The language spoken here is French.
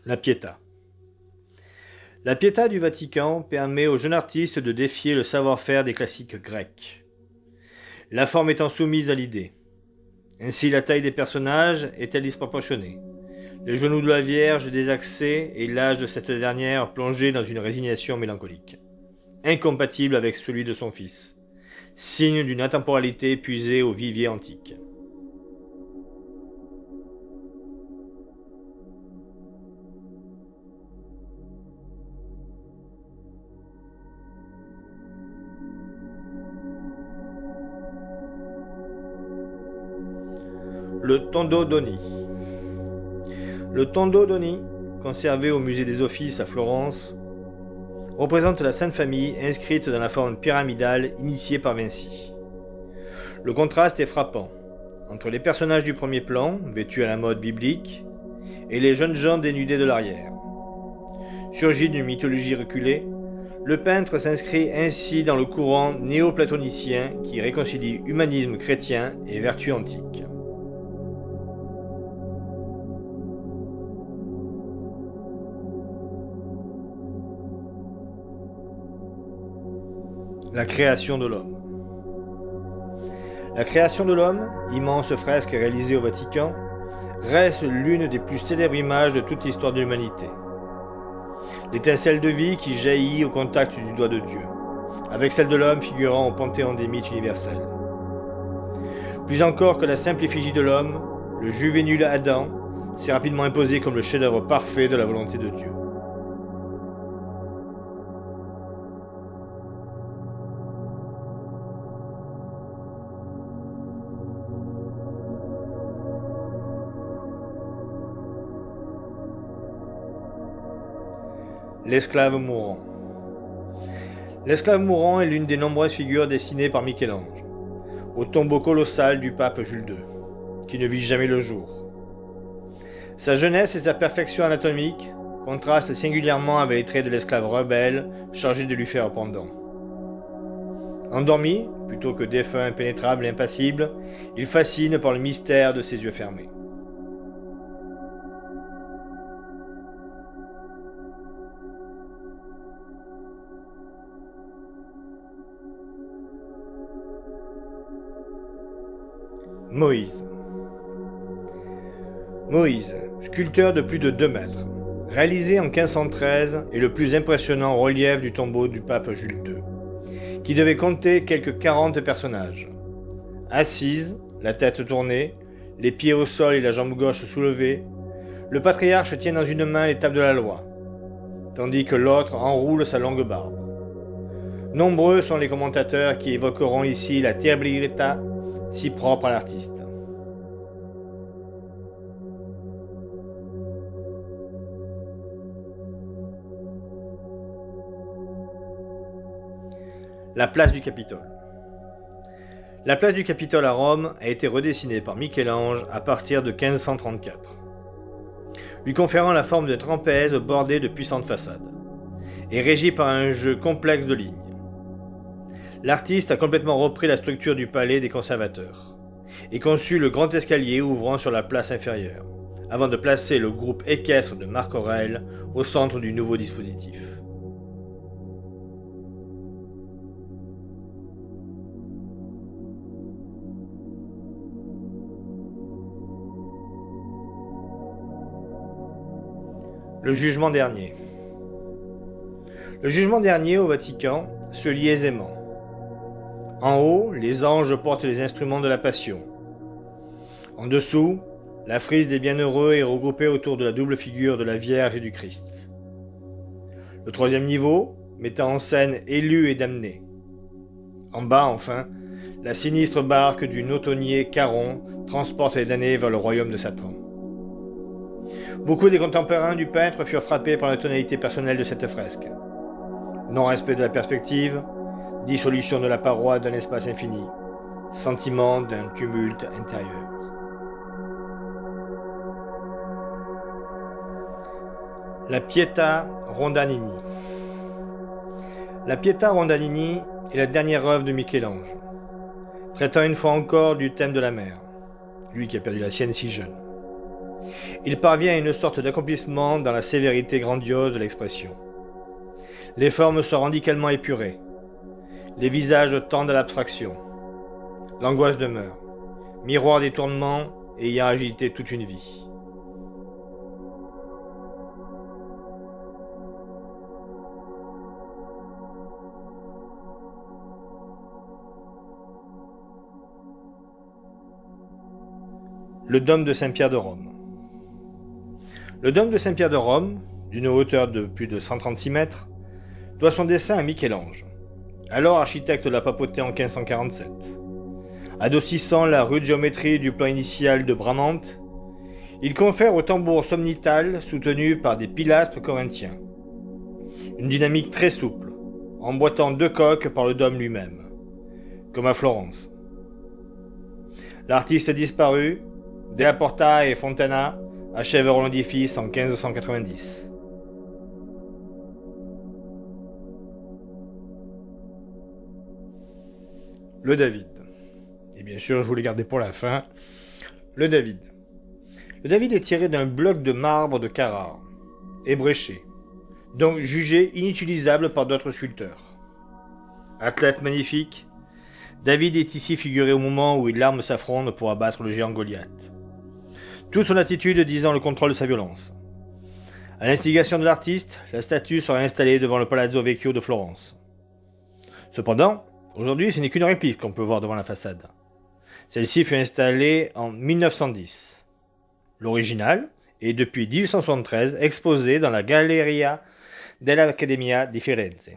La Pietà. La Pietà du Vatican permet au jeune artiste de défier le savoir-faire des classiques grecs, la forme étant soumise à l'idée. Ainsi, la taille des personnages est-elle disproportionnée, les genoux de la Vierge désaxés et l'âge de cette dernière plongé dans une résignation mélancolique, incompatible avec celui de son fils, signe d'une intemporalité puisée au vivier antique. Le Tondo Doni. Le Tondo Doni, conservé au musée des Offices à Florence, représente la Sainte Famille inscrite dans la forme pyramidale initiée par Vinci. Le contraste est frappant entre les personnages du premier plan, vêtus à la mode biblique, et les jeunes gens dénudés de l'arrière. Surgi d'une mythologie reculée, le peintre s'inscrit ainsi dans le courant néo-platonicien qui réconcilie humanisme chrétien et vertu antique. La création de l'homme. La création de l'homme, immense fresque réalisée au Vatican, reste l'une des plus célèbres images de toute l'histoire de l'humanité. L'étincelle de vie qui jaillit au contact du doigt de Dieu, avec celle de l'homme figurant au panthéon des mythes universels. Plus encore que la simple effigie de l'homme, le juvénile Adam s'est rapidement imposé comme le chef-d'œuvre parfait de la volonté de Dieu. L'esclave mourant. L'esclave mourant est l'une des nombreuses figures dessinées par Michel-Ange, au tombeau colossal du pape Jules II, qui ne vit jamais le jour. Sa jeunesse et sa perfection anatomique contrastent singulièrement avec les traits de l'esclave rebelle chargé de lui faire pendant. Endormi, plutôt que défunt impénétrable et impassible, il fascine par le mystère de ses yeux fermés. Moïse. Moïse, sculpteur de plus de 2 mètres, réalisé en 1513 est le plus impressionnant relief du tombeau du pape Jules II, qui devait compter quelques 40 personnages. Assise, la tête tournée, les pieds au sol et la jambe gauche soulevée, le patriarche tient dans une main les tables de la loi, tandis que l'autre enroule sa longue barbe. Nombreux sont les commentateurs qui évoqueront ici la terribilità si propre à l'artiste. La place du Capitole. La place du Capitole à Rome a été redessinée par Michel-Ange à partir de 1534, lui conférant la forme de trapèze bordé de puissantes façades, et régie par un jeu complexe de lignes. L'artiste a complètement repris la structure du palais des conservateurs et conçu le grand escalier ouvrant sur la place inférieure, avant de placer le groupe équestre de Marc Aurèle au centre du nouveau dispositif. Le jugement dernier. Le jugement dernier au Vatican se lit aisément. En haut, les anges portent les instruments de la Passion. En dessous, la frise des bienheureux est regroupée autour de la double figure de la Vierge et du Christ. Le 3e niveau, mettant en scène élus et damnés. En bas, enfin, la sinistre barque du nautonnier Charon transporte les damnés vers le royaume de Satan. Beaucoup des contemporains du peintre furent frappés par la tonalité personnelle de cette fresque. Non-respect de la perspective, dissolution de la paroi d'un espace infini, sentiment d'un tumulte intérieur. La Pietà Rondanini. La Pietà Rondanini est la dernière œuvre de Michel-Ange, traitant une fois encore du thème de la mer, lui qui a perdu la sienne si jeune. Il parvient à une sorte d'accomplissement dans la sévérité grandiose de l'expression. Les formes sont radicalement épurées. Les visages tendent à l'abstraction. L'angoisse demeure, miroir des tournements ayant agité toute une vie. Le dôme de Saint-Pierre de Rome. Le dôme de Saint-Pierre de Rome, d'une hauteur de plus de 136 mètres, doit son dessin à Michel-Ange, alors architecte de la papauté en 1547. Adoucissant la rude géométrie du plan initial de Bramante, il confère au tambour somnital soutenu par des pilastres corinthiens une dynamique très souple, emboîtant deux coques par le dôme lui-même, comme à Florence. L'artiste disparu, Della Porta et Fontana achèveront l'édifice en 1590. Le David. Et bien sûr, je vous l'ai gardé pour la fin. Le David. Le David est tiré d'un bloc de marbre de Carrare, ébréché, donc jugé inutilisable par d'autres sculpteurs. Athlète magnifique, David est ici figuré au moment où il arme sa fronde pour abattre le géant Goliath. Toute son attitude disant le contrôle de sa violence. À l'instigation de l'artiste, la statue sera installée devant le Palazzo Vecchio de Florence. Cependant, aujourd'hui, ce n'est qu'une réplique qu'on peut voir devant la façade. Celle-ci fut installée en 1910. L'original est depuis 1873 exposé dans la Galleria dell'Accademia di Firenze.